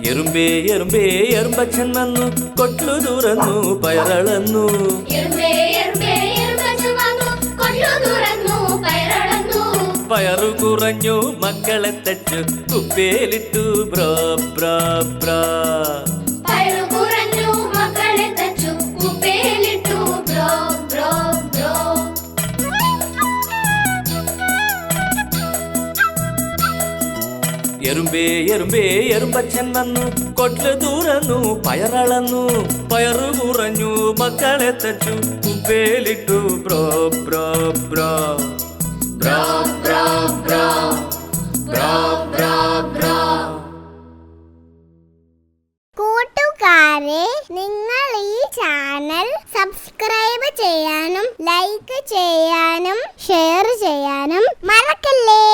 എറുമ്പേ എറുമ്പേ എറുമ്പച്ചൻ വന്നു, കൊട്ടു തുറന്നു പയറളന്നു. പയറു കുറഞ്ഞു മക്കളെ തച്ചു, കുപ്പേലിട്ടു ബ്രോ ബ്രോ ബ്രോ. എറുമ്പേ എറുമ്പേ എറുമ്പച്ചൻ വന്നു, കൊട്ടു തുറന്നു പയറളന്നു. പയറു കുറഞ്ഞു മക്കളെ തച്ചു, കുപ്പേലിട്ടു ബ്രോ ബ്രോ ബ്രോ ബ്രോ ബ്രോ ബ്രോ ബ്രോ ബ്രോ ബ്രോ. കൂട്ടുകാരെ, നിങ്ങൾ ഈ ചാനൽ സബ്സ്ക്രൈബ് ചെയ്യാനും ലൈക്ക് ചെയ്യാനും ഷെയർ ചെയ്യാനും മറക്കല്ലേ.